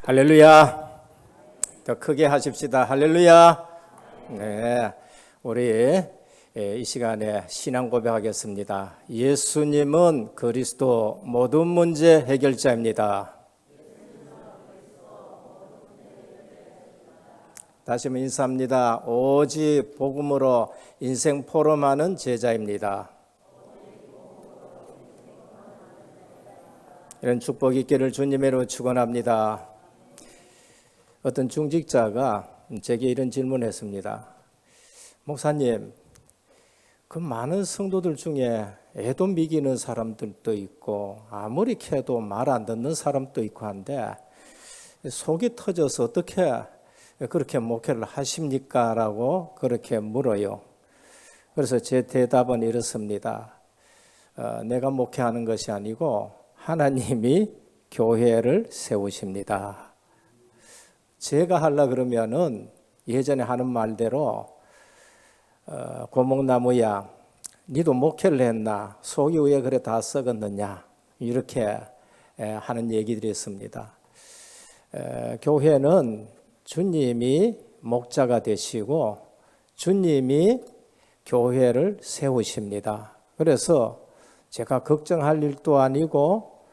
할렐루야. 더 크게 하십시다. 할렐루야. 네, 우리 이 시간에 신앙 고백하겠습니다. 예수님은 그리스도 모든 문제 해결자입니다. 다시 한번 인사합니다. 오직 복음으로 인생 포럼하는 제자입니다. 이런 축복 있기를 주님의 이름으로 축원합니다. 어떤 중직자가 제게 이런 질문을 했습니다. 목사님, 그 많은 성도들 중에 애도 미기는 사람들도 있고 아무리 캐도 말 안 듣는 사람도 있고 한데 속이 터져서 어떻게 그렇게 목회를 하십니까? 라고 그렇게 물어요. 그래서 제 대답은 이렇습니다. 내가 목회하는 것이 아니고 하나님이 교회를 세우십니다. 제가 하려 그러면은 예전에 하는 말대로 고목나무야 니도 목회를 했나 속이 왜 그래 다 썩었느냐 이렇게 하는 얘기들이 있습니다. 교회는 주님이 목자가 되시고 주님이 교회를 세우십니다. 그래서 제가 걱정할 일도 아니고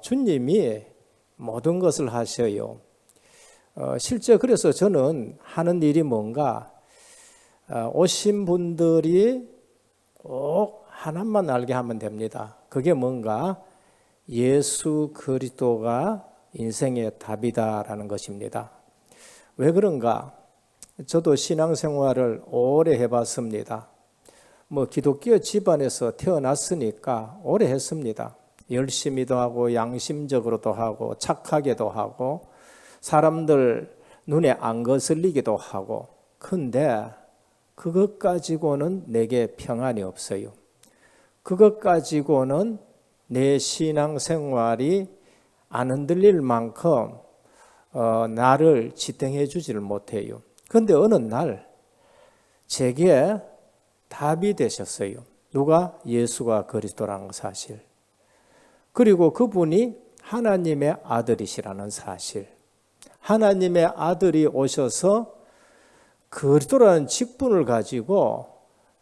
주님이 모든 것을 하셔요. 실제 그래서 저는 하는 일이 뭔가 오신 분들이 꼭 하나만 알게 하면 됩니다. 그게 뭔가 예수 그리스도가 인생의 답이다라는 것입니다. 왜 그런가? 저도 신앙생활을 오래 해봤습니다. 기독교 집안에서 태어났으니까 오래 했습니다. 열심히도 하고 양심적으로도 하고 착하게도 하고 사람들 눈에 안 거슬리기도 하고 근데 그것 가지고는 내게 평안이 없어요. 그것 가지고는 내 신앙생활이 안 흔들릴 만큼 나를 지탱해 주지를 못해요. 그런데 어느 날 제게 답이 되셨어요. 누가? 예수가 그리스도라는 사실. 그리고 그분이 하나님의 아들이시라는 사실. 하나님의 아들이 오셔서 그리스도라는 직분을 가지고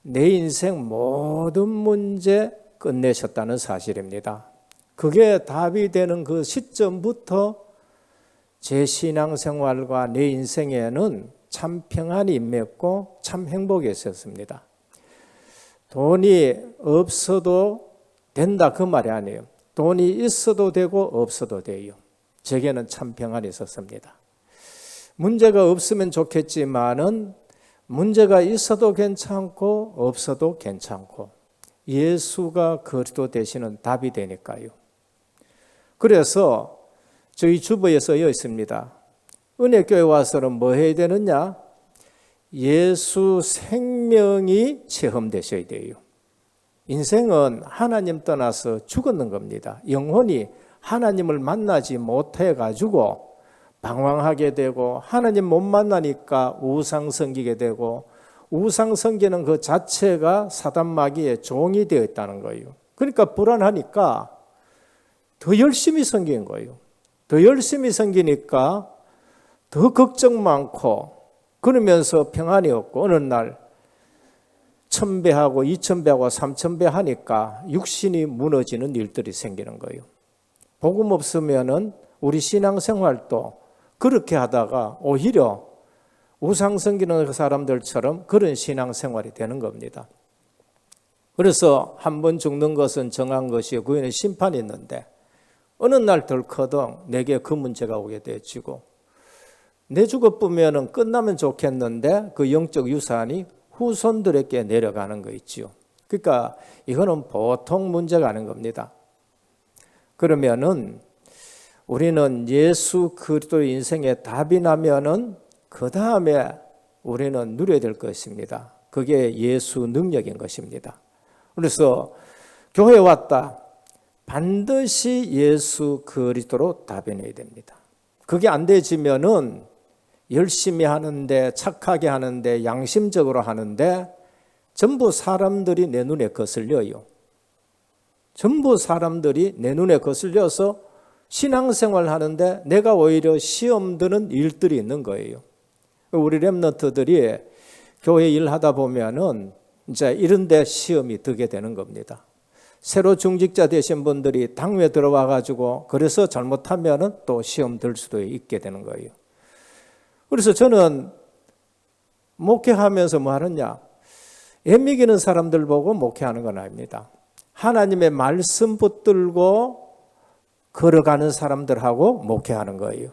내 인생 모든 문제 끝내셨다는 사실입니다. 그게 답이 되는 그 시점부터 제 신앙생활과 내 인생에는 참 평안이 임했고 참 행복이 있었습니다. 돈이 없어도 된다 그 말이 아니에요. 돈이 있어도 되고 없어도 돼요. 제게는 참 평안이 있었습니다. 문제가 없으면 좋겠지만은 문제가 있어도 괜찮고 없어도 괜찮고 예수가 그리스도 되시는 답이 되니까요. 그래서 저희 주보에 써여 있습니다. 은혜교회 와서는 뭐 해야 되느냐? 예수 생명이 체험되셔야 돼요. 인생은 하나님 떠나서 죽었는 겁니다. 영혼이 하나님을 만나지 못해가지고 방황하게 되고 하나님 못 만나니까 우상 섬기게 되고 우상 섬기는 그 자체가 사단 마귀의 종이 되어 있다는 거예요. 그러니까 불안하니까 더 열심히 섬기는 거예요. 더 열심히 섬기니까 더 걱정 많고 그러면서 평안이 없고 어느 날 1000배하고 2000배하고 3000배 하니까 육신이 무너지는 일들이 생기는 거예요. 복음 없으면은 우리 신앙생활도 그렇게 하다가 오히려 우상 섬기는 그 사람들처럼 그런 신앙생활이 되는 겁니다. 그래서 한 번 죽는 것은 정한 것이요 그 후에는 심판이 있는데 어느 날 덜커덩 내게 그 문제가 오게 되어지고 내 죽어보면은 끝나면 좋겠는데 그 영적 유산이 후손들에게 내려가는 거 있죠. 그러니까 이거는 보통 문제가 아닌 겁니다. 그러면은 우리는 예수 그리스도 인생의 답이 나면은 그 다음에 우리는 누려야 될 것입니다. 그게 예수 능력인 것입니다. 그래서 교회에 왔다. 반드시 예수 그리스도로 답해내야 됩니다. 그게 안 되지면은 열심히 하는데 착하게 하는데 양심적으로 하는데 전부 사람들이 내 눈에 거슬려요. 전부 사람들이 내 눈에 거슬려서 신앙생활 하는데 내가 오히려 시험 드는 일들이 있는 거예요. 우리 렘넌트들이 교회 일하다 보면은 이제 이런 데 시험이 들게 되는 겁니다. 새로 중직자 되신 분들이 당회 들어와 가지고 그래서 잘못하면은 또 시험 들 수도 있게 되는 거예요. 그래서 저는 목회하면서 뭐 하느냐? 애미기는 사람들 보고 목회하는 건 아닙니다. 하나님의 말씀 붙들고 걸어가는 사람들하고 목회하는 거예요.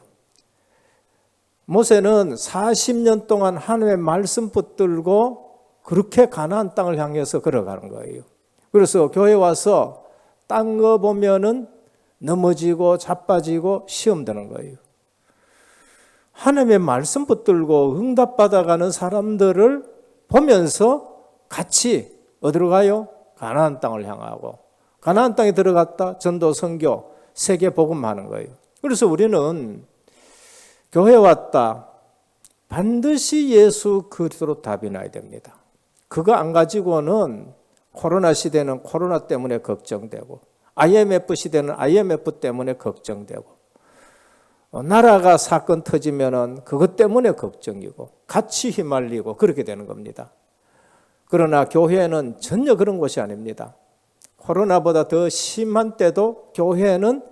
모세는 40년 동안 하나님의 말씀 붙들고 그렇게 가나안 땅을 향해서 걸어가는 거예요. 그래서 교회 와서 딴 거 보면은 넘어지고 자빠지고 시험 드는 거예요. 하나님의 말씀 붙들고 응답받아가는 사람들을 보면서 같이 어디로 가요? 가나안 땅을 향하고 가나안 땅에 들어갔다 전도 선교 세계 복음하는 거예요. 그래서 우리는 교회 왔다 반드시 예수 그리스도로 답이 나야 됩니다. 그거 안 가지고는 코로나 시대는 코로나 때문에 걱정되고 IMF 시대는 IMF 때문에 걱정되고 나라가 사건 터지면은 그것 때문에 걱정이고 같이 휘말리고 그렇게 되는 겁니다. 그러나 교회는 전혀 그런 것이 아닙니다. 코로나보다 더 심한 때도 교회는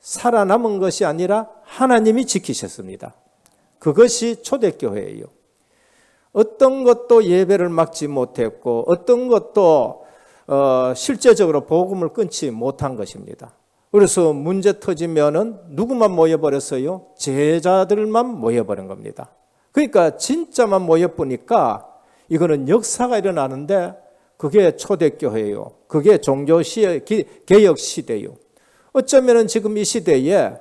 살아남은 것이 아니라 하나님이 지키셨습니다. 그것이 초대교회예요. 어떤 것도 예배를 막지 못했고 어떤 것도 실제적으로 복음을 끊지 못한 것입니다. 그래서 문제 터지면은 누구만 모여버렸어요? 제자들만 모여버린 겁니다. 그러니까 진짜만 모여보니까 이거는 역사가 일어나는데 그게 초대교회예요. 그게 종교시의 개혁 시대예요. 어쩌면은 지금 이 시대에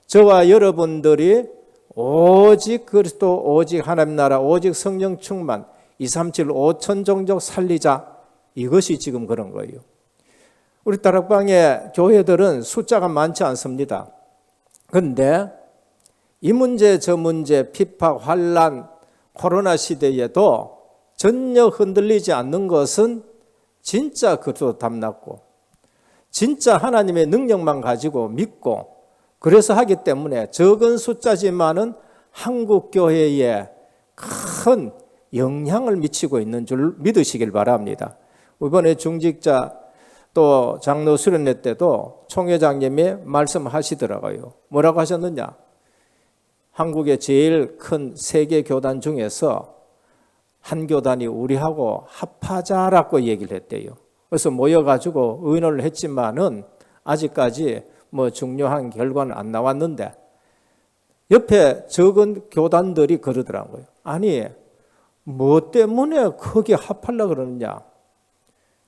저와 여러분들이 오직 그리스도, 오직 하나님 나라, 오직 성령 충만, 237 5천 종족 살리자 이것이 지금 그런 거예요. 우리 다락방의 교회들은 숫자가 많지 않습니다. 그런데 이 문제 저 문제 핍박, 환난, 코로나 시대에도 전혀 흔들리지 않는 것은 진짜 그리스도 담났고 진짜 하나님의 능력만 가지고 믿고 그래서 하기 때문에 적은 숫자지만은 한국 교회에 큰 영향을 미치고 있는 줄 믿으시길 바랍니다. 이번에 중직자 또 장로 수련회 때도 총회장님이 말씀하시더라고요. 뭐라고 하셨느냐? 한국의 제일 큰 세계 교단 중에서 한 교단이 우리하고 합하자라고 얘기를 했대요. 그래서 모여가지고 의논을 했지만은 아직까지 뭐 중요한 결과는 안 나왔는데 옆에 적은 교단들이 그러더라고요. 아니 뭐 때문에 거기에 합하려고 그러느냐?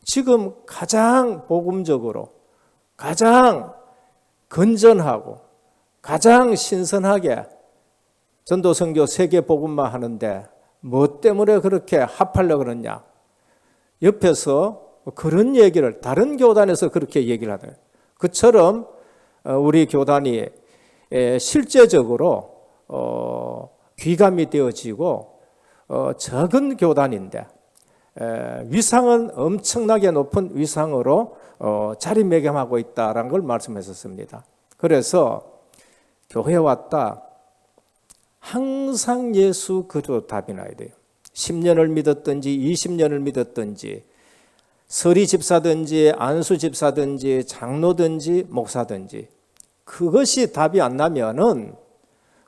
지금 가장 복음적으로 가장 건전하고 가장 신선하게 전도 선교 세계 복음만 하는데 뭐 때문에 그렇게 합하려고 그러냐? 옆에서 그런 얘기를 다른 교단에서 그렇게 얘기를 하더라고요. 그처럼 우리 교단이 실제적으로 귀감이 되어지고 적은 교단인데 위상은 엄청나게 높은 위상으로 자리매김하고 있다라는 걸 말씀했었습니다. 그래서 교회 왔다 항상 예수 그리스도 답이 나야 돼요. 10년을 믿었든지 20년을 믿었든지 서리 집사든지 안수 집사든지 장로든지 목사든지 그것이 답이 안 나면은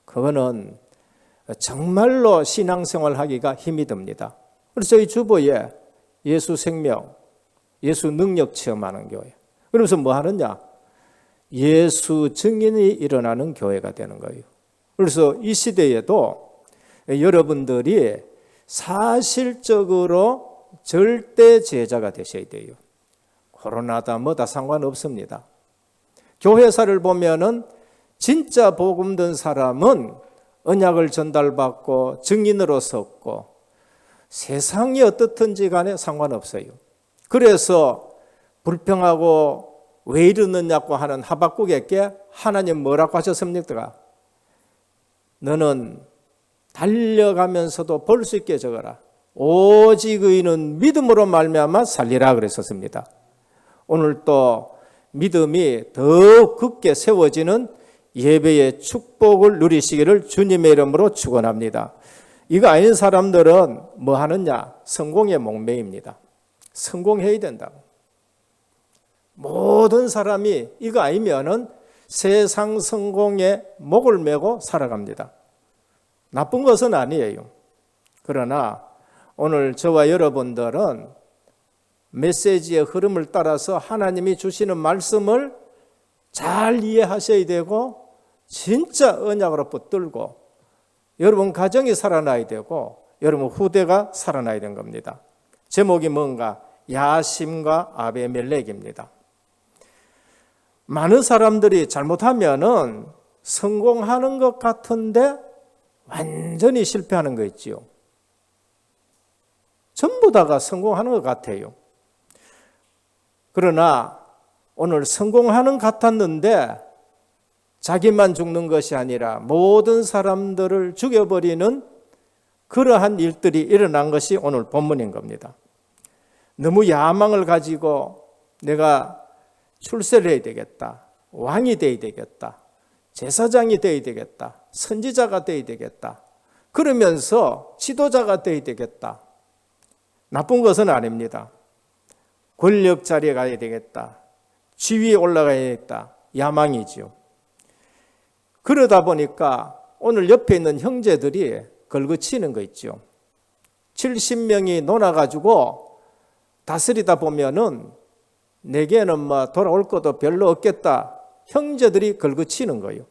그거는 정말로 신앙생활 하기가 힘이 듭니다. 그래서 저희 주보에 예수 생명, 예수 능력 체험하는 교회. 그러면서 뭐 하느냐? 예수 증인이 일어나는 교회가 되는 거예요. 그래서 이 시대에도 여러분들이 사실적으로 절대 제자가 되셔야 돼요. 코로나다 뭐다 상관없습니다. 교회사를 보면은 진짜 복음 든 사람은 언약을 전달받고 증인으로 섰고 세상이 어떻든지 간에 상관없어요. 그래서 불평하고 왜 이러느냐고 하는 하박국에게 하나님 뭐라고 하셨습니까? 너는 달려가면서도 볼 수 있게 적어라. 오직 의인은 믿음으로 말미암아 살리라 그랬었습니다. 오늘 또 믿음이 더 굳게 세워지는 예배의 축복을 누리시기를 주님의 이름으로 축원합니다. 이거 아닌 사람들은 뭐 하느냐? 성공에 목매입니다. 성공해야 된다고. 모든 사람이 이거 아니면은 세상 성공에 목을 메고 살아갑니다. 나쁜 것은 아니에요. 그러나 오늘 저와 여러분들은 메시지의 흐름을 따라서 하나님이 주시는 말씀을 잘 이해하셔야 되고 진짜 언약으로 붙들고 여러분 가정이 살아나야 되고 여러분 후대가 살아나야 되는 겁니다. 제목이 뭔가? 야심과 아비멜렉입니다. 많은 사람들이 잘못하면은 성공하는 것 같은데 완전히 실패하는 거 있지요. 전부 다가 성공하는 것 같아요. 그러나 오늘 성공하는 것 같았는데 자기만 죽는 것이 아니라 모든 사람들을 죽여버리는 그러한 일들이 일어난 것이 오늘 본문인 겁니다. 너무 야망을 가지고 내가 출세를 해야 되겠다, 왕이 돼야 되겠다, 제사장이 돼야 되겠다, 선지자가 돼야 되겠다, 그러면서 지도자가 돼야 되겠다. 나쁜 것은 아닙니다. 권력 자리에 가야 되겠다, 지위에 올라가야겠다, 야망이지요. 그러다 보니까 오늘 옆에 있는 형제들이 걸거치는 거 있죠. 70명이 놀아가지고 다스리다 보면은 내게는 뭐 돌아올 것도 별로 없겠다. 형제들이 걸거치는 거예요.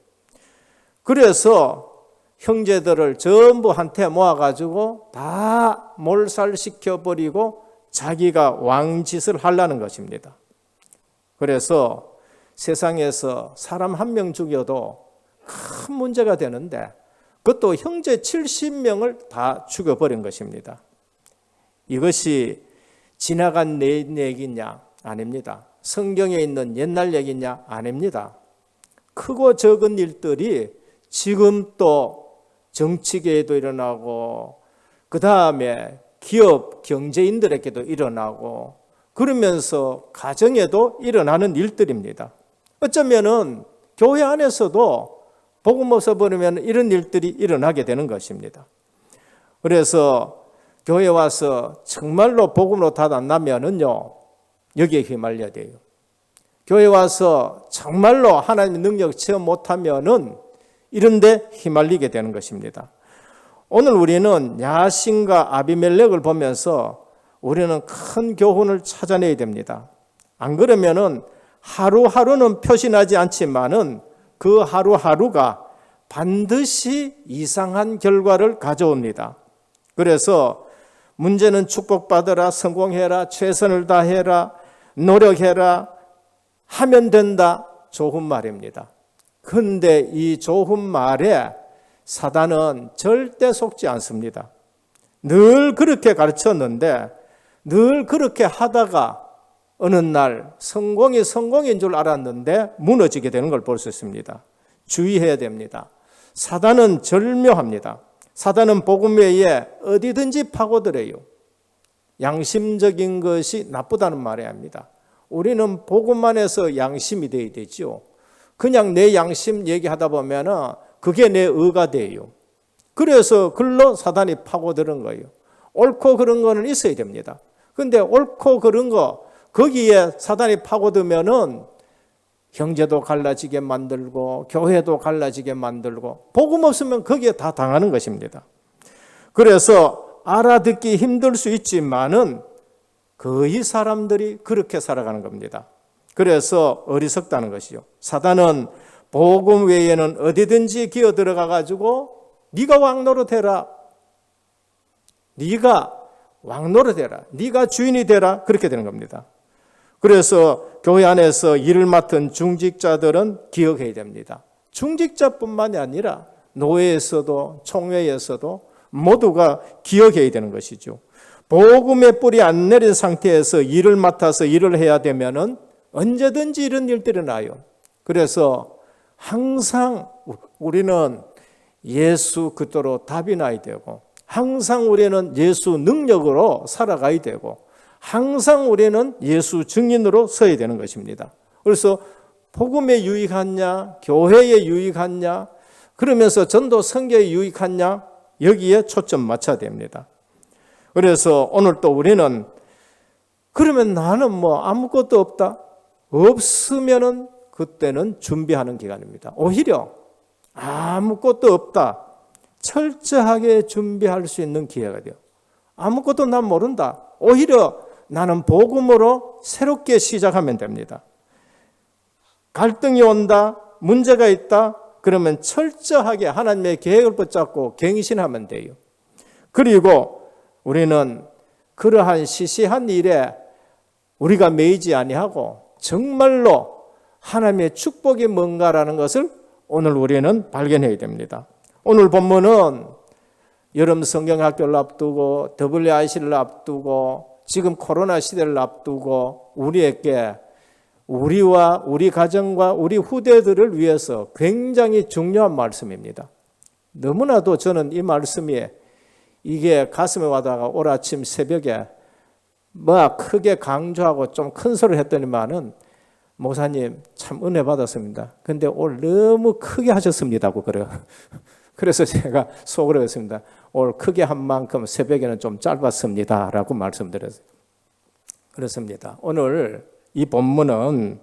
그래서 형제들을 전부 한테 모아가지고 다 몰살시켜버리고 자기가 왕짓을 하려는 것입니다. 그래서 세상에서 사람 한 명 죽여도 큰 문제가 되는데 그것도 형제 70명을 다 죽여버린 것입니다. 이것이 지나간 얘기냐? 아닙니다. 성경에 있는 옛날 얘기냐? 아닙니다. 크고 적은 일들이 지금 또 정치계에도 일어나고 그 다음에 기업 경제인들에게도 일어나고 그러면서 가정에도 일어나는 일들입니다. 어쩌면은 교회 안에서도 복음 없어버리면 이런 일들이 일어나게 되는 것입니다. 그래서 교회 와서 정말로 복음으로 다 안 나면은요, 여기에 휘말려야 돼요. 교회 와서 정말로 하나님의 능력 체험 못하면은 이런 데 휘말리게 되는 것입니다. 오늘 우리는 야신과 아비멜렉을 보면서 우리는 큰 교훈을 찾아내야 됩니다. 안 그러면은 하루하루는 표시나지 않지만은 그 하루하루가 반드시 이상한 결과를 가져옵니다. 그래서 문제는 축복받으라, 성공해라, 최선을 다해라, 노력해라, 하면 된다. 좋은 말입니다. 그런데 이 좋은 말에 사단은 절대 속지 않습니다. 늘 그렇게 가르쳤는데 늘 그렇게 하다가 어느 날 성공이 성공인 줄 알았는데 무너지게 되는 걸 볼 수 있습니다. 주의해야 됩니다. 사단은 절묘합니다. 사단은 복음 외에 어디든지 파고들어요. 양심적인 것이 나쁘다는 말이 아닙니다. 우리는 복음 안에서 양심이 되어야 되죠. 그냥 내 양심 얘기하다 보면 그게 내 의가 돼요. 그래서 글로 사단이 파고드는 거예요. 옳고 그런 거는 있어야 됩니다. 그런데 옳고 그런 거 거기에 사단이 파고들면은 형제도 갈라지게 만들고 교회도 갈라지게 만들고 복음 없으면 거기에 다 당하는 것입니다. 그래서 알아듣기 힘들 수 있지만은 거의 사람들이 그렇게 살아가는 겁니다. 그래서 어리석다는 것이죠. 사단은 복음 외에는 어디든지 기어 들어가 가지고 네가 왕 노릇해라, 네가 왕 노릇해라, 네가 주인이 되라, 그렇게 되는 겁니다. 그래서 교회 안에서 일을 맡은 중직자들은 기억해야 됩니다. 중직자뿐만이 아니라 노예에서도 총회에서도 모두가 기억해야 되는 것이죠. 복음의 뿌리 안 내린 상태에서 일을 맡아서 일을 해야 되면은 언제든지 이런 일들이 나요. 그래서 항상 우리는 예수 그리스도로 답이 나야 되고 항상 우리는 예수 능력으로 살아가야 되고 항상 우리는 예수 증인으로 서야 되는 것입니다. 그래서 복음에 유익하냐, 교회에 유익하냐, 그러면서 전도 선교에 유익하냐, 여기에 초점 맞춰야 됩니다. 그래서 오늘 또 우리는 그러면 나는 뭐 아무것도 없다? 없으면은 그때는 준비하는 기간입니다. 오히려 아무것도 없다. 철저하게 준비할 수 있는 기회가 돼요. 아무것도 난 모른다. 오히려 나는 복음으로 새롭게 시작하면 됩니다. 갈등이 온다, 문제가 있다, 그러면 철저하게 하나님의 계획을 붙잡고 갱신하면 돼요. 그리고 우리는 그러한 시시한 일에 우리가 매이지 아니하고 정말로 하나님의 축복이 뭔가라는 것을 오늘 우리는 발견해야 됩니다. 오늘 본문은 여름 성경학교를 앞두고 WIC를 앞두고 지금 코로나 시대를 앞두고 우리에게 우리와 우리 가정과 우리 후대들을 위해서 굉장히 중요한 말씀입니다. 너무나도 저는 이 말씀이 이게 가슴에 와다가 오늘 아침 새벽에 뭐 크게 강조하고 좀 큰 소리를 했더니만은 목사님 참 은혜 받았습니다. 근데 오늘 너무 크게 하셨습니다고 그래요. 그래서 제가 속으로 했습니다. 오늘 크게 한 만큼 새벽에는 좀 짧았습니다 라고 말씀드렸어요. 그렇습니다. 오늘 이 본문은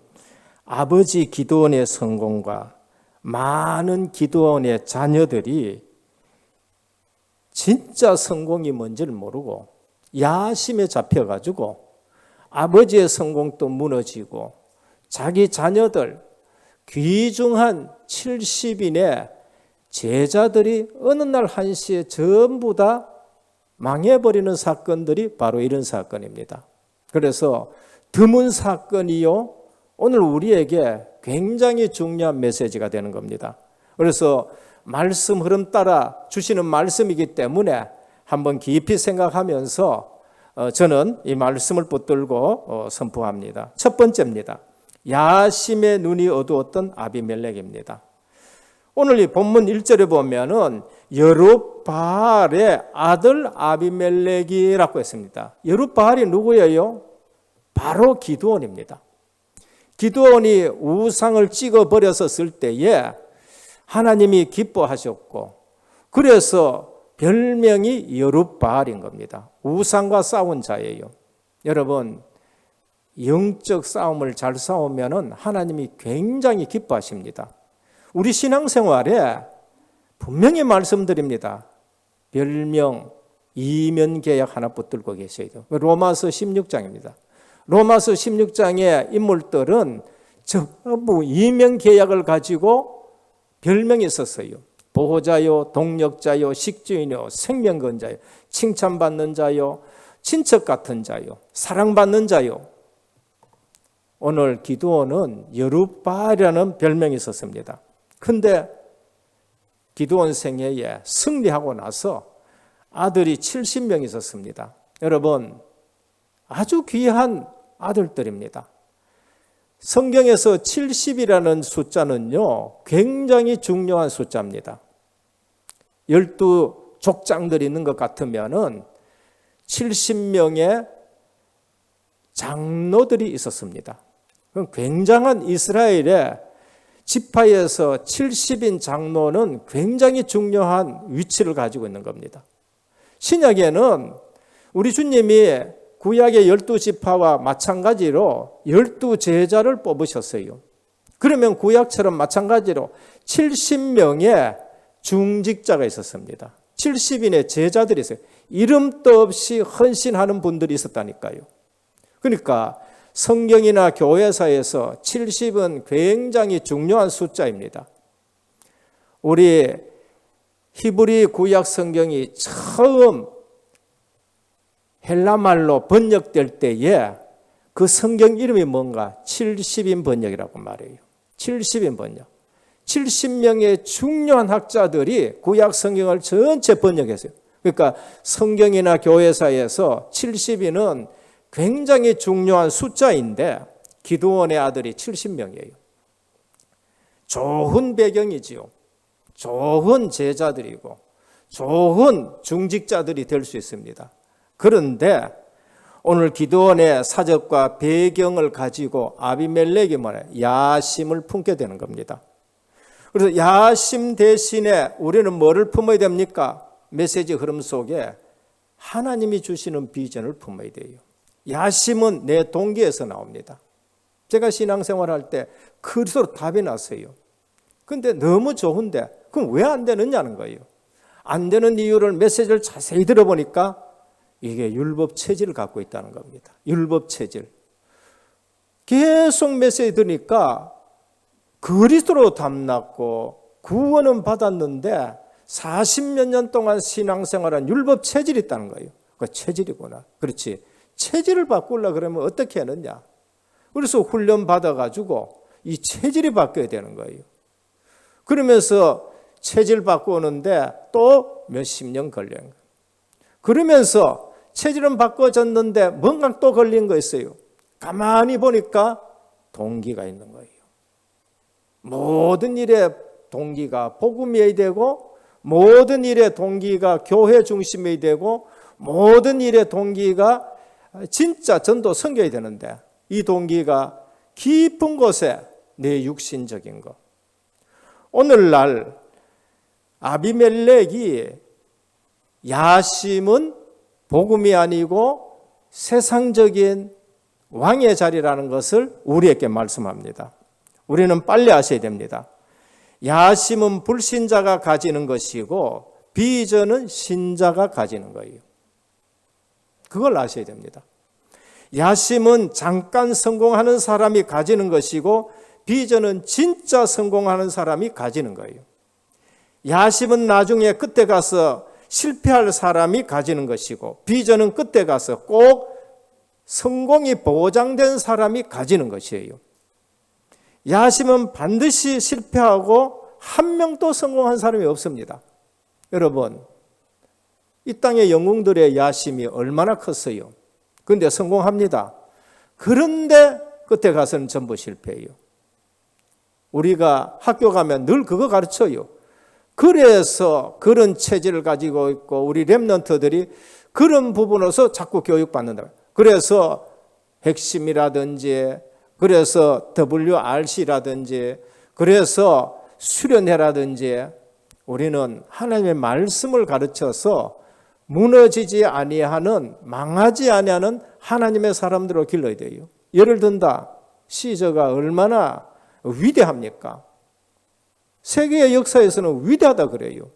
아버지 기드온의 성공과 많은 기드온의 자녀들이 진짜 성공이 뭔지를 모르고 야심에 잡혀가지고 아버지의 성공도 무너지고 자기 자녀들 귀중한 70인의 제자들이 어느 날 한시에 전부 다 망해버리는 사건들이 바로 이런 사건입니다. 그래서 드문 사건이요 오늘 우리에게 굉장히 중요한 메시지가 되는 겁니다. 그래서 말씀 흐름 따라 주시는 말씀이기 때문에 한번 깊이 생각하면서 저는 이 말씀을 붙들고 선포합니다. 첫 번째입니다. 야심의 눈이 어두웠던 아비멜렉입니다. 오늘 이 본문 1절에 보면은 여룻바알의 아들 아비멜렉이라고 했습니다. 여룻바알이 누구예요? 바로 기드온입니다. 기드온이 우상을 찍어버렸었을 때에 하나님이 기뻐하셨고 그래서 별명이 여룻바알인 겁니다. 우상과 싸운 자예요. 여러분 영적 싸움을 잘 싸우면 하나님이 굉장히 기뻐하십니다. 우리 신앙생활에 분명히 말씀드립니다. 별명, 이면계약 하나 붙들고 계셔야 돼요. 로마서 16장입니다. 로마서 16장의 인물들은 전부 이면계약을 가지고 별명이 있었어요. 보호자요, 동력자요, 식주인요, 생명건자요, 칭찬받는 자요, 친척 같은 자요, 사랑받는 자요. 오늘 기드온은 여룻바알이라는 별명이 있었습니다. 그런데 기드온 생애에 승리하고 나서 아들이 70명 있었습니다. 여러분 아주 귀한 아들들입니다. 성경에서 70이라는 숫자는요 굉장히 중요한 숫자입니다. 12족장들이 있는 것 같으면은 70명의 장로들이 있었습니다. 굉장한 이스라엘의 지파에서 70인 장로는 굉장히 중요한 위치를 가지고 있는 겁니다. 신약에는 우리 주님이 구약의 12지파와 마찬가지로 12제자를 뽑으셨어요. 그러면 구약처럼 마찬가지로 70명의 중직자가 있었습니다. 70인의 제자들이 있어요. 이름도 없이 헌신하는 분들이 있었다니까요. 그러니까 성경이나 교회사에서 70은 굉장히 중요한 숫자입니다. 우리 히브리 구약 성경이 처음 헬라말로 번역될 때에 그 성경 이름이 뭔가 70인 번역이라고 말해요. 70인 번역. 70명의 중요한 학자들이 구약 성경을 전체 번역했어요. 그러니까 성경이나 교회사에서 70인은 굉장히 중요한 숫자인데 기드온의 아들이 70명이에요. 좋은 배경이지요. 좋은 제자들이고 좋은 중직자들이 될 수 있습니다. 그런데 오늘 기드온의 사적과 배경을 가지고 아비멜렉이 야심을 품게 되는 겁니다. 그래서 야심 대신에 우리는 뭐를 품어야 됩니까? 메시지 흐름 속에 하나님이 주시는 비전을 품어야 돼요. 야심은 내 동기에서 나옵니다. 제가 신앙생활할 때 그리스도로 답이 났어요. 근데 너무 좋은데 그럼 왜 안 되느냐는 거예요. 안 되는 이유를 메시지를 자세히 들어보니까 이게 율법 체질을 갖고 있다는 겁니다. 율법 체질. 계속 메시지 들으니까 그리스도로 담났고 구원은 받았는데 40몇 년 동안 신앙생활한 율법 체질이 있다는 거예요. 그 체질이구나. 그렇지. 체질을 바꾸려고 그러면 어떻게 하느냐. 그래서 훈련 받아가지고 이 체질이 바뀌어야 되는 거예요. 그러면서 체질 바꾸는데 또 몇십 년 걸린 거예요. 그러면서 체질은 바꿔졌는데 뭔가 또 걸린 거 있어요. 가만히 보니까 동기가 있는 거예요. 모든 일의 동기가 복음이어야 되고, 모든 일의 동기가 교회 중심이어야 되고, 모든 일의 동기가 진짜 전도 섬겨야 되는데 이 동기가 깊은 곳에 내 육신적인 것. 오늘날 아비멜렉이 야심은 복음이 아니고 세상적인 왕의 자리라는 것을 우리에게 말씀합니다. 우리는 빨리 아셔야 됩니다. 야심은 불신자가 가지는 것이고 비전은 신자가 가지는 거예요. 그걸 아셔야 됩니다. 야심은 잠깐 성공하는 사람이 가지는 것이고 비전은 진짜 성공하는 사람이 가지는 거예요. 야심은 나중에 끝에 가서 실패할 사람이 가지는 것이고 비전은 끝에 가서 꼭 성공이 보장된 사람이 가지는 것이에요. 야심은 반드시 실패하고 한 명도 성공한 사람이 없습니다. 여러분, 이 땅의 영웅들의 야심이 얼마나 컸어요. 그런데 성공합니다. 그런데 끝에 가서는 전부 실패해요. 우리가 학교 가면 늘 그거 가르쳐요. 그래서 그런 체질을 가지고 있고 우리 렘넌트들이 그런 부분에서 자꾸 교육받는다. 그래서 핵심이라든지 그래서 WRC라든지 그래서 수련회라든지 우리는 하나님의 말씀을 가르쳐서 무너지지 아니하는 망하지 아니하는 하나님의 사람들로 길러야 돼요. 예를 든다. 시저가 얼마나 위대합니까? 세계의 역사에서는 위대하다 그래요.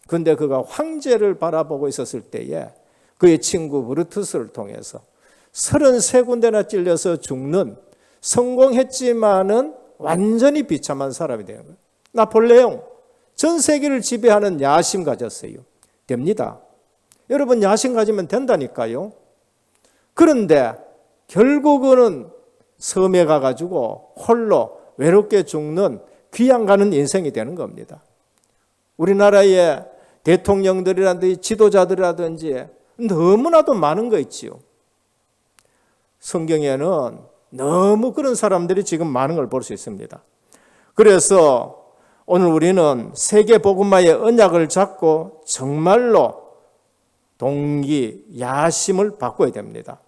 그런데 그가 황제를 바라보고 있었을 때에 그의 친구 브루투스를 통해서 33군데나 찔려서 죽는 성공했지만은 완전히 비참한 사람이 되는 거예요. 나폴레옹 전 세계를 지배하는 야심 가졌어요. 됩니다. 여러분 야심 가지면 된다니까요. 그런데 결국은 섬에 가가지고 홀로 외롭게 죽는 귀양 가는 인생이 되는 겁니다. 우리나라의 대통령들이라든지 지도자들이라든지 너무나도 많은 거 있지요. 성경에는 너무 그런 사람들이 지금 많은 걸 볼 수 있습니다. 그래서 오늘 우리는 세계 복음화의 언약을 잡고 정말로 동기, 야심을 바꿔야 됩니다.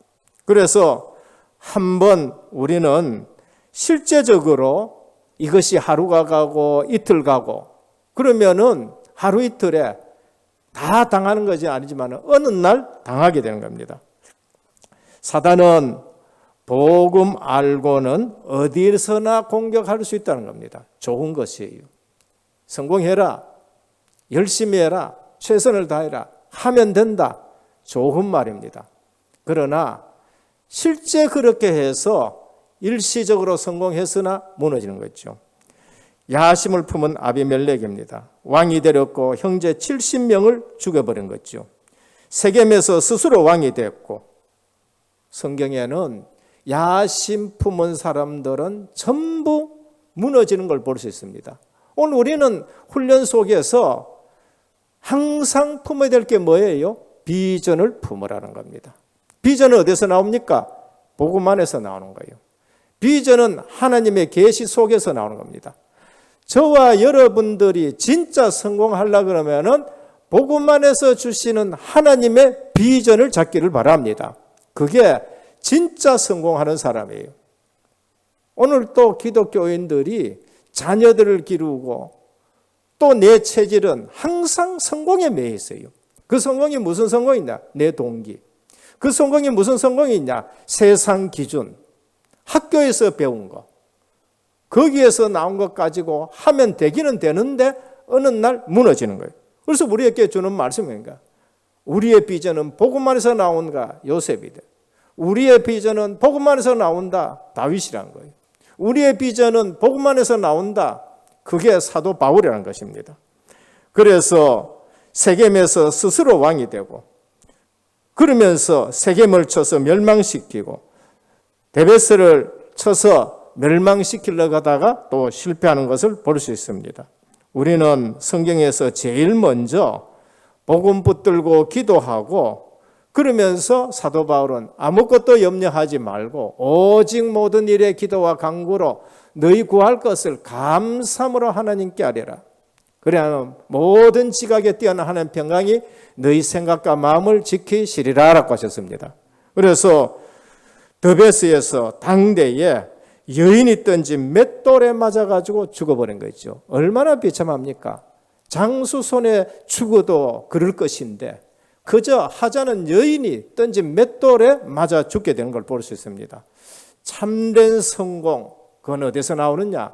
그래서 한번 우리는 실제적으로 이것이 하루가 가고 이틀 가고 그러면은 하루 이틀에 다 당하는 것이 아니지만 어느 날 당하게 되는 겁니다. 사단은 복음 알고는 어디에서나 공격할 수 있다는 겁니다. 좋은 것이에요. 성공해라. 열심히 해라. 최선을 다해라. 하면 된다. 좋은 말입니다. 그러나 실제 그렇게 해서 일시적으로 성공했으나 무너지는 거죠. 야심을 품은 아비멜렉입니다. 왕이 되렸고 형제 70명을 죽여버린 거죠. 세겜에서 스스로 왕이 됐고 성경에는 야심 품은 사람들은 전부 무너지는 걸 볼 수 있습니다. 오늘 우리는 훈련 속에서 항상 품어야 될 게 뭐예요? 비전을 품으라는 겁니다. 비전은 어디서 나옵니까? 복음 안에서 나오는 거예요. 비전은 하나님의 계시 속에서 나오는 겁니다. 저와 여러분들이 진짜 성공하려고 그러면은 복음 안에서 주시는 하나님의 비전을 잡기를 바랍니다. 그게 진짜 성공하는 사람이에요. 오늘 또 기독교인들이 자녀들을 기르고 또 내 체질은 항상 성공에 매여 있어요. 그 성공이 무슨 성공이냐? 내 동기. 그 성공이 무슨 성공이냐? 세상 기준. 학교에서 배운 거. 거기에서 나온 것 가지고 하면 되기는 되는데 어느 날 무너지는 거예요. 그래서 우리에게 주는 말씀인가? 우리의 비전은 복음 안에서 나온가? 요셉이다. 우리의 비전은 복음 안에서 나온다. 다윗이란 거예요. 우리의 비전은 복음 안에서 나온다. 그게 사도 바울이라는 것입니다. 그래서 세겜에서 스스로 왕이 되고 그러면서 세겜을 쳐서 멸망시키고 데베스를 쳐서 멸망시키려고 하다가 또 실패하는 것을 볼 수 있습니다. 우리는 성경에서 제일 먼저 복음 붙들고 기도하고 그러면서 사도 바울은 아무것도 염려하지 말고 오직 모든 일에 기도와 간구로 너희 구할 것을 감사함으로 하나님께 아뢰라. 그래야 모든 지각에 뛰어난 하나님 평강이 너희 생각과 마음을 지키시리라 라고 하셨습니다. 그래서 더베스에서 당대에 여인이 던진 맷돌에 맞아가지고 죽어버린 거죠. 얼마나 비참합니까? 장수 손에 죽어도 그럴 것인데 그저 하자는 여인이 던진 맷돌에 맞아 죽게 되는 걸 볼 수 있습니다. 참된 성공, 그건 어디서 나오느냐?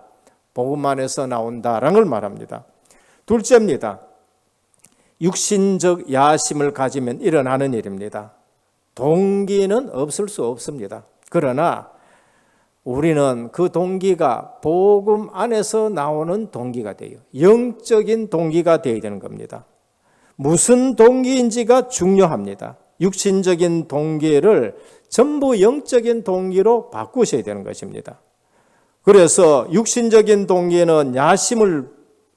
복음 안에서 나온다라는 걸 말합니다. 둘째입니다. 육신적 야심을 가지면 일어나는 일입니다. 동기는 없을 수 없습니다. 그러나 우리는 그 동기가 복음 안에서 나오는 동기가 돼요. 영적인 동기가 되어야 되는 겁니다. 무슨 동기인지가 중요합니다. 육신적인 동기를 전부 영적인 동기로 바꾸셔야 되는 것입니다. 그래서 육신적인 동기에는 야심을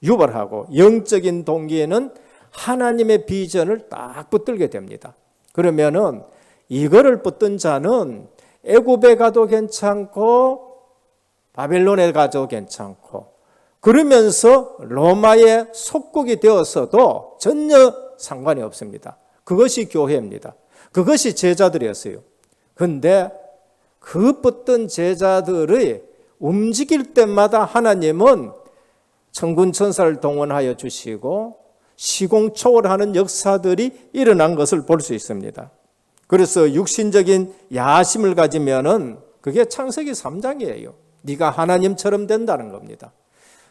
유발하고 영적인 동기에는 하나님의 비전을 딱 붙들게 됩니다. 그러면은 이거를 붙든 자는 애굽에 가도 괜찮고 바벨론에 가도 괜찮고 그러면서 로마의 속국이 되어서도 전혀 상관이 없습니다. 그것이 교회입니다. 그것이 제자들이었어요. 그런데 그 붙든 제자들의 움직일 때마다 하나님은 천군 천사를 동원하여 주시고 시공초월하는 역사들이 일어난 것을 볼 수 있습니다. 그래서 육신적인 야심을 가지면은 그게 창세기 3장이에요. 네가 하나님처럼 된다는 겁니다.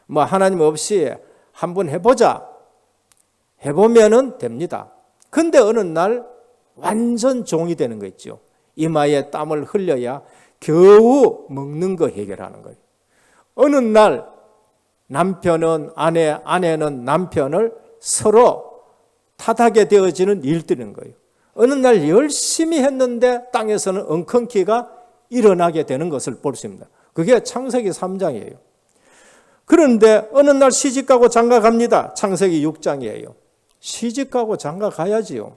뭐 하나님 없이 한번 해보자. 해보면은 됩니다. 근데 어느 날 완전 종이 되는 거 있죠. 이마에 땀을 흘려야 겨우 먹는 거 해결하는 거예요. 어느 날 남편은 아내, 아내는 남편을 서로 탓하게 되어지는 일들인 거예요. 어느 날 열심히 했는데 땅에서는 엉겅퀴가 일어나게 되는 것을 볼 수 있습니다. 그게 창세기 3장이에요. 그런데 어느 날 시집가고 장가갑니다. 창세기 6장이에요. 시집가고 장가가야지요.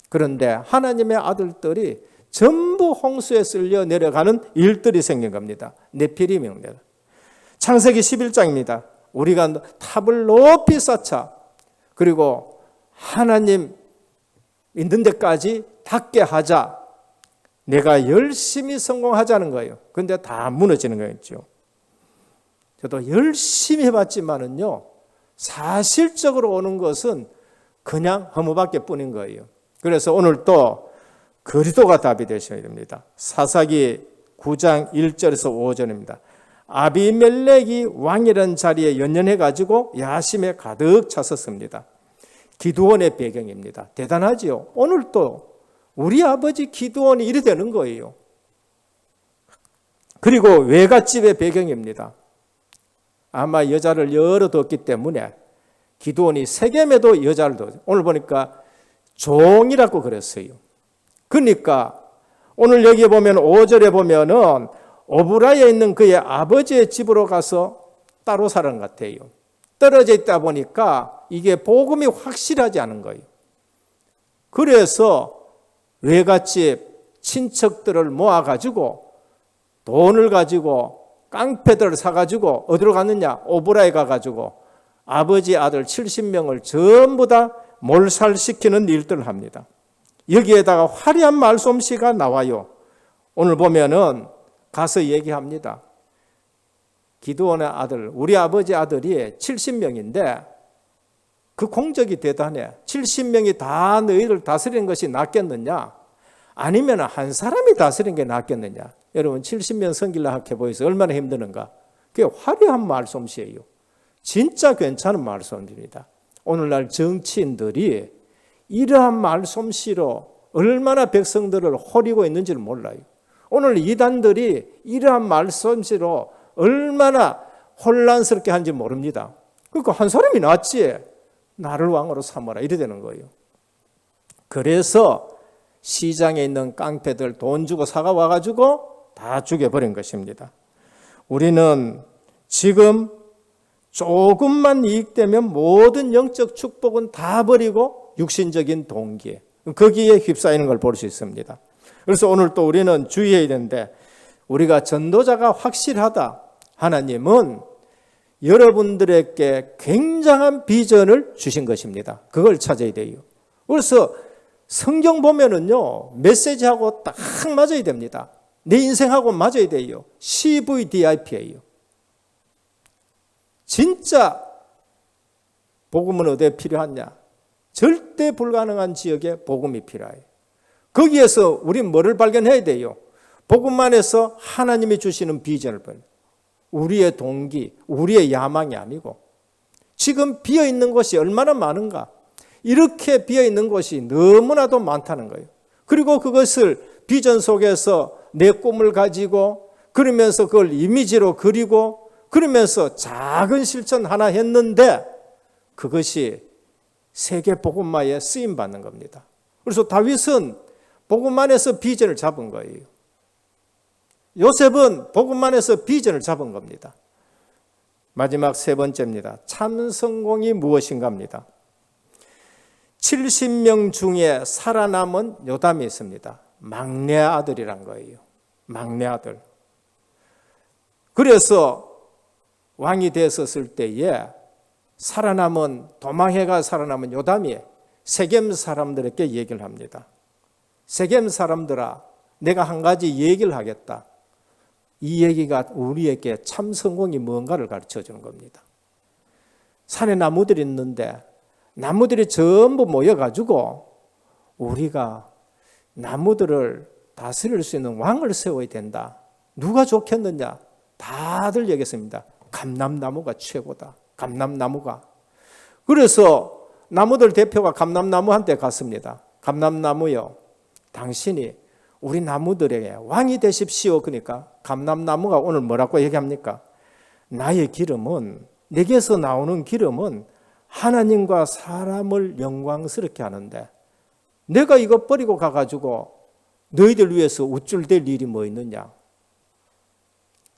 그런데 하나님의 아들들이 전부 홍수에 쓸려 내려가는 일들이 생긴 겁니다. 네피림입니다. 창세기 11장입니다. 우리가 탑을 높이 쌓자. 그리고 하나님 있는 데까지 닿게 하자. 내가 열심히 성공하자는 거예요. 그런데 다 무너지는 거였죠. 저도 열심히 해봤지만은요, 사실적으로 오는 것은 그냥 허무밖에 뿐인 거예요. 그래서 오늘 또 그리스도가 답이 되셔야 됩니다. 사사기 9장 1절에서 5절입니다. 아비멜렉이 왕이라는 자리에 연연해가지고 야심에 가득 찼었습니다. 기드온의 배경입니다. 대단하지요. 오늘 또 우리 아버지 기드온이 이래 되는 거예요. 그리고 외갓집의 배경입니다. 아마 여자를 여러 뒀기 때문에 기드온이 세겜에도 여자를 뒀어요. 오늘 보니까 종이라고 그랬어요. 그러니까 오늘 여기에 보면 5절에 보면은 오브라에 있는 그의 아버지의 집으로 가서 따로 사는 것 같아요. 떨어져 있다 보니까 이게 복음이 확실하지 않은 거예요. 그래서 외갓집 친척들을 모아가지고 돈을 가지고 깡패들을 사가지고 어디로 갔느냐? 오브라에 가가지고 아버지 아들 70명을 전부 다 몰살시키는 일들을 합니다. 여기에다가 화려한 말솜씨가 나와요. 오늘 보면은 가서 얘기합니다. 기드온의 아들, 우리 아버지 아들이 70명인데 그 공적이 대단해. 70명이 다 너희를 다스리는 것이 낫겠느냐? 아니면 한 사람이 다스리는 게 낫겠느냐? 여러분 70명 섬기려 해보세요. 얼마나 힘드는가? 그게 화려한 말솜씨예요. 진짜 괜찮은 말솜씨입니다. 오늘날 정치인들이 이러한 말솜씨로 얼마나 백성들을 호리고 있는지를 몰라요. 오늘 이단들이 이러한 말솜씨로 얼마나 혼란스럽게 하는지 모릅니다. 그러니까 한 사람이 낫지 나를 왕으로 삼아라 이래 되는 거예요. 그래서 시장에 있는 깡패들 돈 주고 사가 와가지고 다 죽여버린 것입니다. 우리는 지금 조금만 이익되면 모든 영적 축복은 다 버리고 육신적인 동기, 거기에 휩싸이는 걸 볼 수 있습니다. 그래서 오늘 또 우리는 주의해야 되는데 우리가 전도자가 확실하다. 하나님은 여러분들에게 굉장한 비전을 주신 것입니다. 그걸 찾아야 돼요. 그래서 성경 보면은요, 메시지하고 딱 맞아야 됩니다. 내 인생하고 맞아야 돼요. CVDIP예요. 진짜 복음은 어디에 필요하냐? 절대 불가능한 지역에 복음이 필요해요. 거기에서 우리는 뭐를 발견해야 돼요? 복음 안에서 하나님이 주시는 비전을 발견해요. 우리의 동기, 우리의 야망이 아니고 지금 비어있는 곳이 얼마나 많은가? 이렇게 비어있는 곳이 너무나도 많다는 거예요. 그리고 그것을 비전 속에서 내 꿈을 가지고 그러면서 그걸 이미지로 그리고 그러면서 작은 실천 하나 했는데 그것이 세계 복음화에 쓰임받는 겁니다. 그래서 다윗은 복음 안에서 비전을 잡은 거예요. 요셉은 복음 안에서 비전을 잡은 겁니다. 마지막 세 번째입니다. 참 성공이 무엇인가입니다. 70명 중에 살아남은 요담이 있습니다. 막내 아들이란 거예요. 막내 아들. 그래서 왕이 됐었을 때에 도망해가 살아남은 요담이 세겜 사람들에게 얘기를 합니다. 세겜 사람들아, 내가 한 가지 얘기를 하겠다. 이 얘기가 우리에게 참 성공이 뭔가를 가르쳐 주는 겁니다. 산에 나무들이 있는데 나무들이 전부 모여가지고 우리가 나무들을 다스릴 수 있는 왕을 세워야 된다. 누가 좋겠느냐? 다들 얘기했습니다. 감람나무가 최고다. 감람나무가. 그래서 나무들 대표가 감람나무한테 갔습니다. 감람나무요, 당신이 우리 나무들에게 왕이 되십시오. 그러니까 감람나무가 오늘 뭐라고 얘기합니까? 나의 기름은, 내게서 나오는 기름은 하나님과 사람을 영광스럽게 하는데 내가 이거 버리고 가가지고 너희들 위해서 우쭐댈 일이 뭐 있느냐?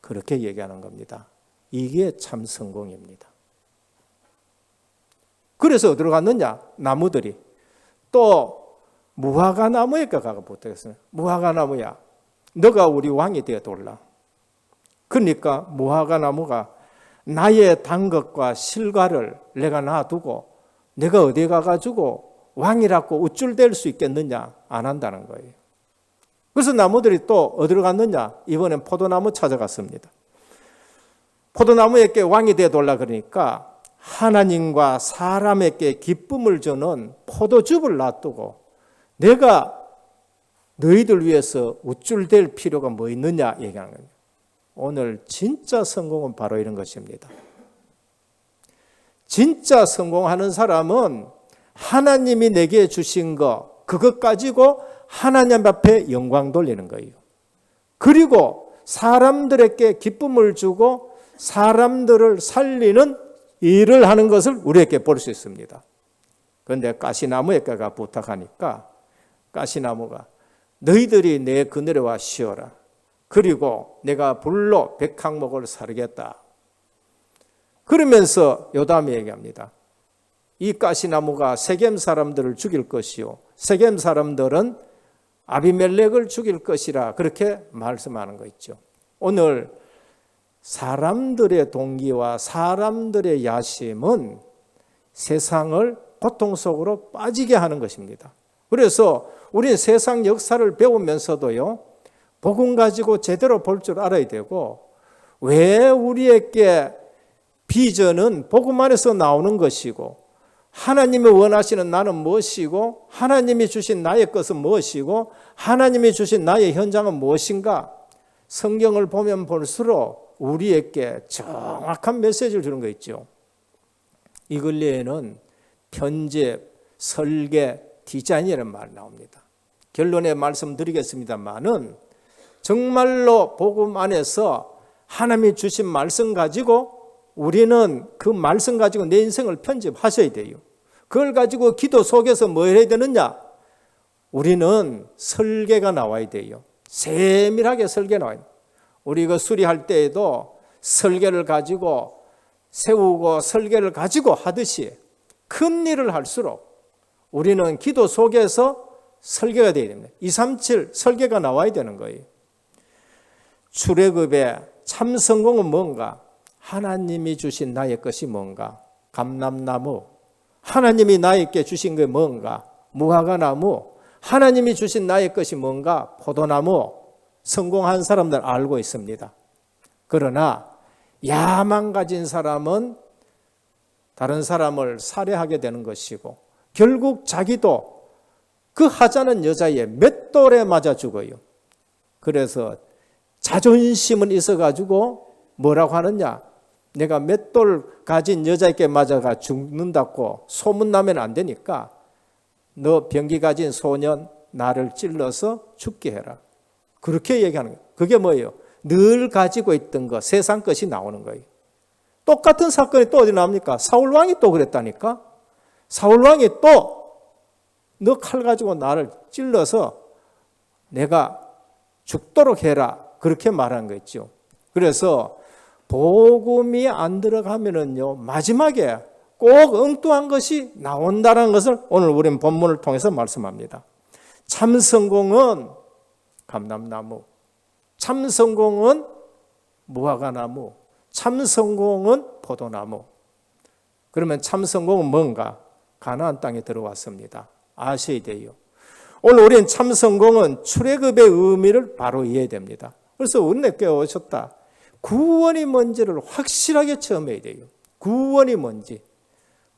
그렇게 얘기하는 겁니다. 이게 참 성공입니다. 그래서 어디로 갔느냐? 나무들이 또 무화과 나무에 가가 붙었어요. 무화과 나무야, 너가 우리 왕이 되어 돌라. 그러니까 무화과 나무가 나의 단것과 실과를 내가 놔두고 내가 어디 가가지고 왕이라고 우쭐댈 수 있겠느냐? 안 한다는 거예요. 그래서 나무들이 또 어디로 갔느냐? 이번엔 포도나무 찾아갔습니다. 포도나무에게 왕이 되어 돌라 그러니까 하나님과 사람에게 기쁨을 주는 포도즙을 놔두고 내가 너희들 위해서 우쭐댈 필요가 뭐 있느냐 얘기하는 거예요. 오늘 진짜 성공은 바로 이런 것입니다. 진짜 성공하는 사람은 하나님이 내게 주신 것, 그것 가지고 하나님 앞에 영광 돌리는 거예요. 그리고 사람들에게 기쁨을 주고 사람들을 살리는 일을 하는 것을 우리에게 볼 수 있습니다. 그런데 가시나무에다가 부탁하니까 가시나무가 너희들이 내 그늘에 와 쉬어라. 그리고 내가 불로 백항목을 사르겠다. 그러면서 요담이 얘기합니다. 이 가시나무가 세겜 사람들을 죽일 것이요, 세겜 사람들은 아비멜렉을 죽일 것이라 그렇게 말씀하는 거 있죠. 오늘 사람들의 동기와 사람들의 야심은 세상을 고통 속으로 빠지게 하는 것입니다. 그래서 우리는 세상 역사를 배우면서도요, 복음 가지고 제대로 볼 줄 알아야 되고, 왜 우리에게 비전은 복음 안에서 나오는 것이고, 하나님이 원하시는 나는 무엇이고, 하나님이 주신 나의 것은 무엇이고, 하나님이 주신 나의 현장은 무엇인가? 성경을 보면 볼수록 우리에게 정확한 메시지를 주는 거 있죠. 이 근래에는 편집, 설계, 디자인이라는 말이 나옵니다. 결론에 말씀드리겠습니다만은 정말로 복음 안에서 하나님이 주신 말씀 가지고 우리는 그 말씀 가지고 내 인생을 편집하셔야 돼요. 그걸 가지고 기도 속에서 뭘 해야 되느냐? 우리는 설계가 나와야 돼요. 세밀하게 설계 나와야 돼요. 우리 이거 수리할 때에도 설계를 가지고 세우고 설계를 가지고 하듯이 큰 일을 할수록 우리는 기도 속에서 설계가 되어야 됩니다. 237 설계가 나와야 되는 거예요. 출애굽의 참 성공은 뭔가? 하나님이 주신 나의 것이 뭔가? 감람나무. 하나님이 나에게 주신 게 뭔가? 무화과나무. 하나님이 주신 나의 것이 뭔가? 포도나무. 성공한 사람들 알고 있습니다. 그러나 야만 가진 사람은 다른 사람을 살해하게 되는 것이고, 결국 자기도 그 하자는 여자의 맷돌에 맞아 죽어요. 그래서 자존심은 있어가지고 뭐라고 하느냐? 내가 맷돌 가진 여자에게 맞아가 죽는다고 소문나면 안 되니까 너 병기 가진 소년 나를 찔러서 죽게 해라. 그렇게 얘기하는 거예요. 그게 뭐예요? 늘 가지고 있던 거, 세상 것이 나오는 거예요. 똑같은 사건이 또 어디 나옵니까? 사울왕이 또 그랬다니까. 사울왕이 또 너 칼 가지고 나를 찔러서 내가 죽도록 해라. 그렇게 말한 거 있죠. 그래서 복음이 안 들어가면은요, 마지막에 꼭 엉뚱한 것이 나온다는 것을 오늘 우리는 본문을 통해서 말씀합니다. 참 성공은 감람나무, 참 성공은 무화과나무, 참 성공은 포도나무. 그러면 참 성공은 뭔가? 가나안 땅에 들어왔습니다. 아셔야 돼요. 오늘 우리는 참 성공은 출애굽의 의미를 바로 이해해야 됩니다. 그래서 은혜교회 오셨다. 구원이 뭔지를 확실하게 체험해야 돼요. 구원이 뭔지,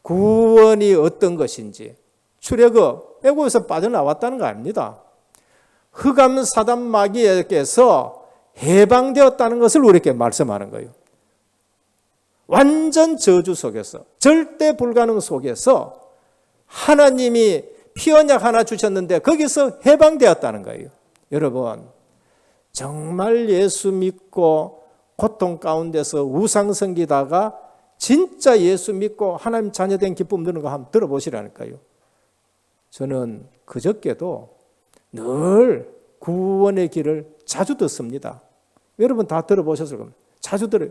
구원이 어떤 것인지. 출애굽, 애굽에서 빠져나왔다는 거 아닙니다. 흑암 사단 마귀에게서 해방되었다는 것을 우리에게 말씀하는 거예요. 완전 저주 속에서, 절대 불가능 속에서 하나님이 피언약 하나 주셨는데 거기서 해방되었다는 거예요. 여러분, 정말 예수 믿고 고통 가운데서 우상 섬기다가 진짜 예수 믿고 하나님 자녀된 기쁨 드는 거 한번 들어보시라니까요. 저는 그저께도 늘 구원의 길을 자주 듣습니다. 여러분 다 들어보셨을 겁니다. 자주 들어요.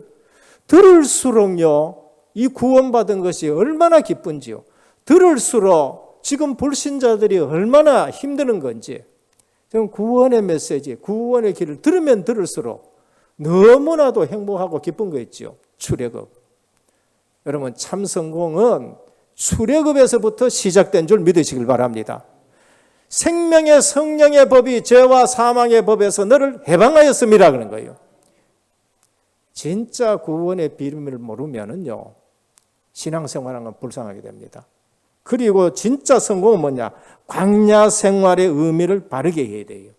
들을수록요, 이 구원받은 것이 얼마나 기쁜지요. 들을수록 지금 불신자들이 얼마나 힘드는 건지. 지금 구원의 메시지, 구원의 길을 들으면 들을수록 너무나도 행복하고 기쁜 거 있죠. 출애굽. 여러분, 참 성공은 출애굽에서부터 시작된 줄 믿으시길 바랍니다. 생명의 성령의 법이 죄와 사망의 법에서 너를 해방하였음이라 그런 거예요. 진짜 구원의 비밀을 모르면은요, 신앙생활하는 건 불쌍하게 됩니다. 그리고 진짜 성공은 뭐냐? 광야 생활의 의미를 바르게 해야 돼요.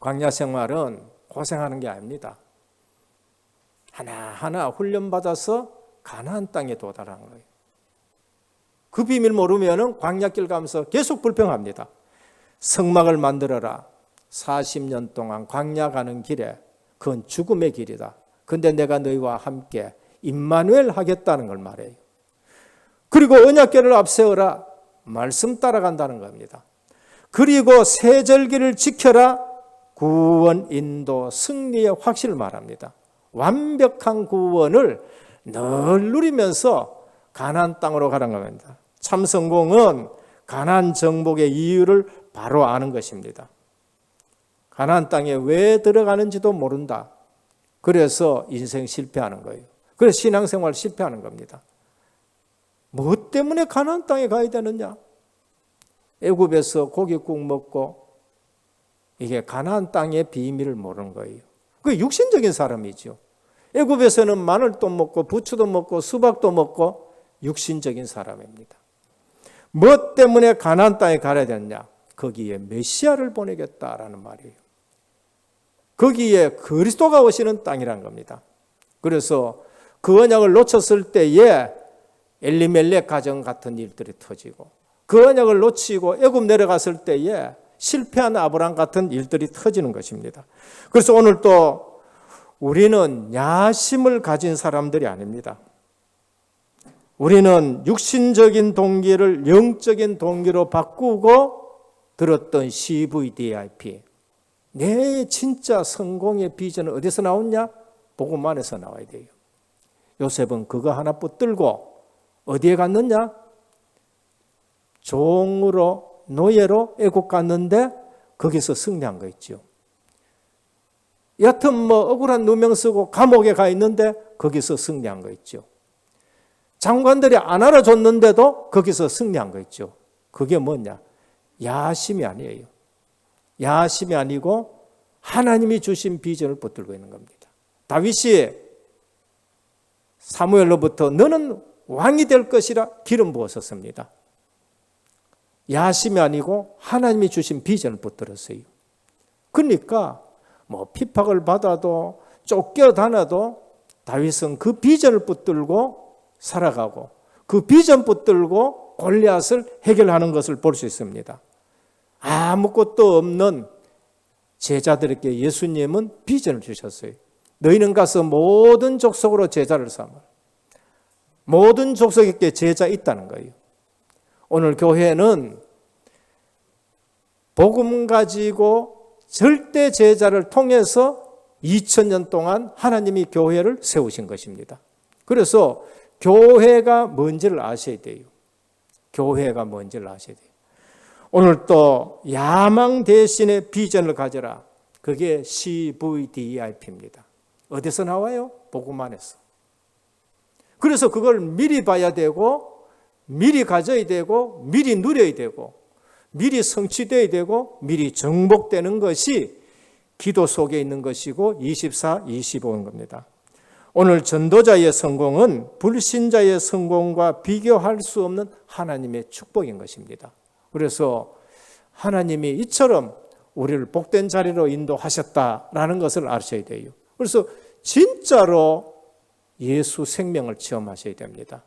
광야 생활은 고생하는 게 아닙니다. 하나하나 훈련받아서 가나안 땅에 도달한 거예요. 그 비밀 모르면 광야길 가면서 계속 불평합니다. 성막을 만들어라. 40년 동안 광야 가는 길에 그건 죽음의 길이다. 근데 내가 너희와 함께 임마누엘 하겠다는 걸 말해요. 그리고 언약궤를 앞세워라. 말씀 따라간다는 겁니다. 그리고 세절기를 지켜라. 구원, 인도, 승리의 확신을 말합니다. 완벽한 구원을 늘 누리면서 가나안 땅으로 가라는 겁니다. 참 성공은 가나안 정복의 이유를 바로 아는 것입니다. 가나안 땅에 왜 들어가는지도 모른다. 그래서 인생 실패하는 거예요. 그래서 신앙생활 실패하는 겁니다. 무엇 때문에 가나안 땅에 가야 되느냐? 애굽에서 고깃국 먹고 이게 가나안 땅의 비밀을 모르는 거예요. 그 육신적인 사람이죠. 애굽에서는 마늘도 먹고 부추도 먹고 수박도 먹고 육신적인 사람입니다. 뭐 때문에 가나안 땅에 가야 되느냐? 거기에 메시아를 보내겠다라는 말이에요. 거기에 그리스도가 오시는 땅이란 겁니다. 그래서 그 언약을 놓쳤을 때에 엘리멜렉 가정 같은 일들이 터지고, 그 언약을 놓치고 애굽 내려갔을 때에 실패한 아브라함 같은 일들이 터지는 것입니다. 그래서 오늘 또 우리는 야심을 가진 사람들이 아닙니다. 우리는 육신적인 동기를 영적인 동기로 바꾸고 들었던 CVDIP. 내 진짜 성공의 비전은 어디서 나오냐? 복음 안에서 나와야 돼요. 요셉은 그거 하나 붙들고 어디에 갔느냐? 종으로 노예로 애국 갔는데 거기서 승리한 거 있죠. 여튼 뭐 억울한 누명 쓰고 감옥에 가 있는데 거기서 승리한 거 있죠. 장관들이 안 알아줬는데도 거기서 승리한 거 있죠. 그게 뭐냐? 야심이 아니에요. 야심이 아니고 하나님이 주신 비전을 붙들고 있는 겁니다. 다윗이 사무엘로부터 너는 왕이 될 것이라 기름 부었었습니다. 야심이 아니고 하나님이 주신 비전을 붙들었어요. 그러니까 뭐 핍박을 받아도 쫓겨다녀도 다윗은 그 비전을 붙들고 살아가고 그 비전 붙들고 골리앗을 해결하는 것을 볼 수 있습니다. 아무것도 없는 제자들에게 예수님은 비전을 주셨어요. 너희는 가서 모든 족속으로 제자를 삼아. 모든 족속에게 제자 있다는 거예요. 오늘 교회는 복음 가지고 절대 제자를 통해서 2000년 동안 하나님이 교회를 세우신 것입니다. 그래서 교회가 뭔지를 아셔야 돼요. 교회가 뭔지를 아셔야 돼요. 오늘 또 야망 대신에 비전을 가져라. 그게 CVDIP입니다. 어디서 나와요? 복음 안에서. 그래서 그걸 미리 봐야 되고 미리 가져야 되고 미리 누려야 되고 미리 성취되어야 되고 미리 정복되는 것이 기도 속에 있는 것이고 24, 25인 겁니다. 오늘 전도자의 성공은 불신자의 성공과 비교할 수 없는 하나님의 축복인 것입니다. 그래서 하나님이 이처럼 우리를 복된 자리로 인도하셨다라는 것을 아셔야 돼요. 그래서 진짜로 예수 생명을 체험하셔야 됩니다.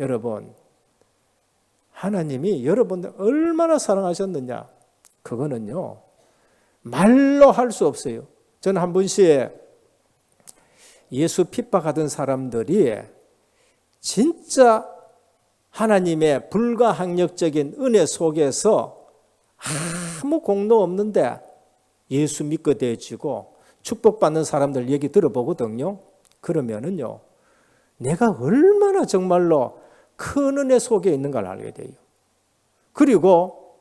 여러분, 하나님이 여러분들 얼마나 사랑하셨느냐? 그거는요, 말로 할 수 없어요. 저는 한 번씩 예수 핍박하던 사람들이 진짜 하나님의 불가항력적인 은혜 속에서 아무 공로 없는데 예수 믿게 되어지고 축복받는 사람들 얘기 들어보거든요. 그러면은요, 내가 얼마나 정말로 큰 은혜 속에 있는 걸 알게 돼요. 그리고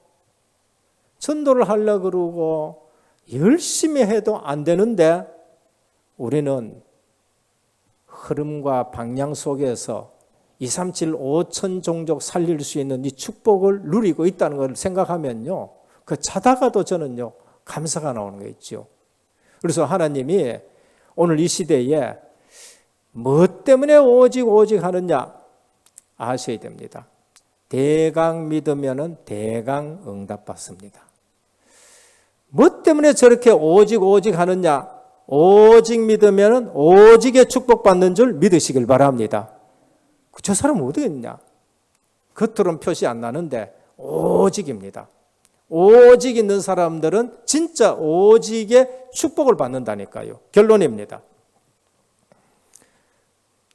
전도를 하려고 그러고 열심히 해도 안 되는데 우리는 흐름과 방향 속에서 237, 5천 종족 살릴 수 있는 이 축복을 누리고 있다는 걸 생각하면요, 그 자다가도 저는요 감사가 나오는 거 있죠. 그래서 하나님이 오늘 이 시대에 뭐 때문에 오직 하느냐 아셔야 됩니다. 대강 믿으면은 대강 응답받습니다. 뭐 때문에 저렇게 오직 하느냐? 오직 믿으면은 오직의 축복받는 줄 믿으시길 바랍니다. 저 사람은 어디 있냐? 겉으로는 표시 안 나는데 오직입니다. 오직 있는 사람들은 진짜 오직의 축복을 받는다니까요. 결론입니다.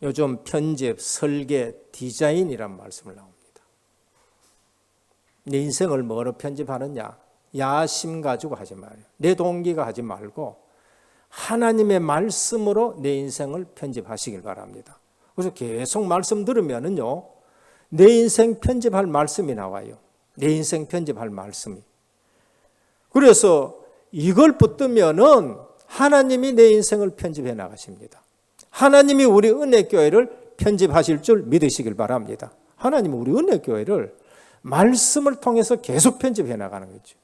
요즘 편집, 설계, 디자인이란 말씀을 나옵니다. 내 인생을 뭐로 편집하느냐? 야심 가지고 하지 말아요. 내 동기가 하지 말고 하나님의 말씀으로 내 인생을 편집하시길 바랍니다. 그래서 계속 말씀 들으면은요, 내 인생 편집할 말씀이 나와요. 내 인생 편집할 말씀이. 그래서 이걸 붙들면은 하나님이 내 인생을 편집해 나가십니다. 하나님이 우리 은혜교회를 편집하실 줄 믿으시길 바랍니다. 하나님은 우리 은혜교회를 말씀을 통해서 계속 편집해 나가는 거죠.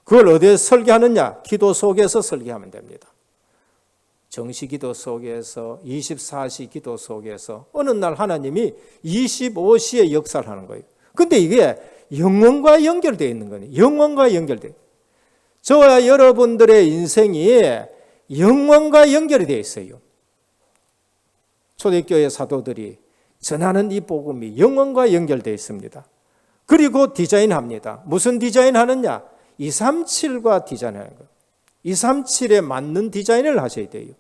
그걸 어디에 설계하느냐? 기도 속에서 설계하면 됩니다. 정시기도 속에서, 24시 기도 속에서 어느 날 하나님이 25시에 역사를 하는 거예요. 근데 이게 영원과 연결되어 있는 거예요. 영원과 연결되어 있어요. 저와 여러분들의 인생이 영원과 연결이 되어 있어요. 초대교회 사도들이 전하는 이 복음이 영원과 연결되어 있습니다. 그리고 디자인합니다. 무슨 디자인 하느냐? 237과 디자인하는 거예요. 237에 맞는 디자인을 하셔야 돼요.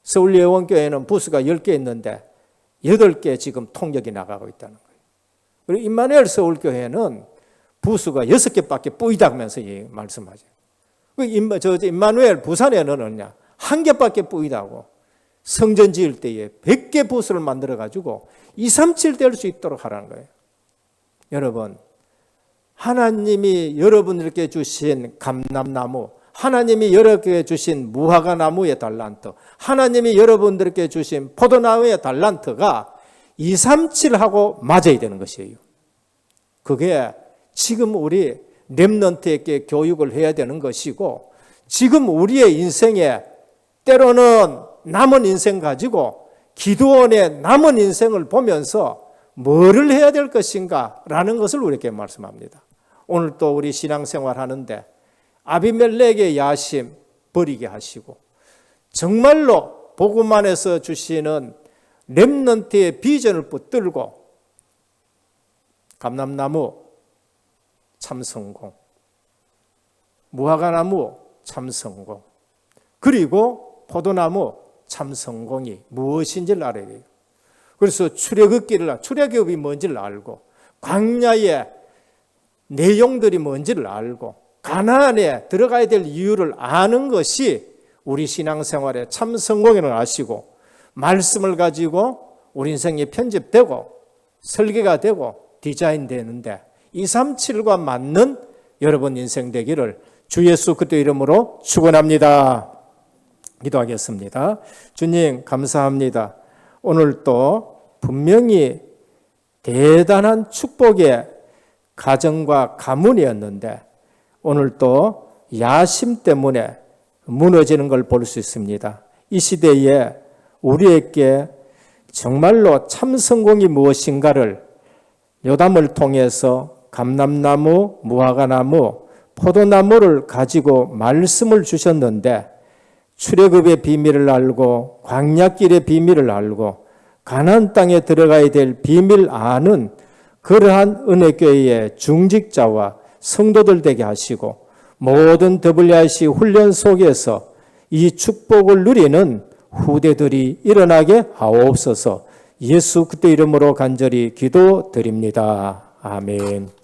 서울예원교회는 부스가 10개 있는데 8개 지금 통역이 나가고 있다는 거예요. 그리고 임마누엘 서울교회는 부스가 6개밖에 뿌이다면서 말씀하죠. 임마누엘 부산에는 뭐냐? 1개밖에 뿌이다고. 성전 지을 때에 100개 부스를 만들어가지고 237 될 수 있도록 하라는 거예요. 여러분, 하나님이 여러분들께 주신 감람나무, 하나님이 여러분께 주신 무화과나무의 달란트, 하나님이 여러분들께 주신 포도나무의 달란트가 237하고 맞아야 되는 것이에요. 그게 지금 우리 렘넌트에게 교육을 해야 되는 것이고, 지금 우리의 인생에 때로는 남은 인생 가지고 기도원의 남은 인생을 보면서 뭐를 해야 될 것인가 라는 것을 우리에게 말씀합니다. 오늘 또 우리 신앙생활 하는데 아비멜렉의 야심 버리게 하시고 정말로 복음 안에서 주시는 렘넌트의 비전을 붙들고 감람나무 참 성공, 무화과나무 참 성공, 그리고 포도나무 참 성공이 무엇인지를 알아야 돼요. 그래서 출애굽이 뭔지를 알고 광야의 내용들이 뭔지를 알고 가나안에 들어가야 될 이유를 아는 것이 우리 신앙생활의 참 성공이라는 걸 아시고 말씀을 가지고 우리 인생이 편집되고 설계가 되고 디자인되는데 237과 맞는 여러분 인생 되기를 주 예수 그리스도 이름으로 축원합니다. 기도하겠습니다. 주님 감사합니다. 오늘 또 분명히 대단한 축복의 가정과 가문이었는데 오늘 또 야심 때문에 무너지는 걸 볼 수 있습니다. 이 시대에 우리에게 정말로 참 성공이 무엇인가를 요담을 통해서 감람나무, 무화과나무, 포도나무를 가지고 말씀을 주셨는데 출애굽의 비밀을 알고 광야길의 비밀을 알고 가나안 땅에 들어가야 될 비밀 아는 그러한 은혜교회의 중직자와 성도들 되게 하시고 모든 WRC 훈련 속에서 이 축복을 누리는 후대들이 일어나게 하옵소서. 예수 그리스도 이름으로 간절히 기도드립니다. 아멘.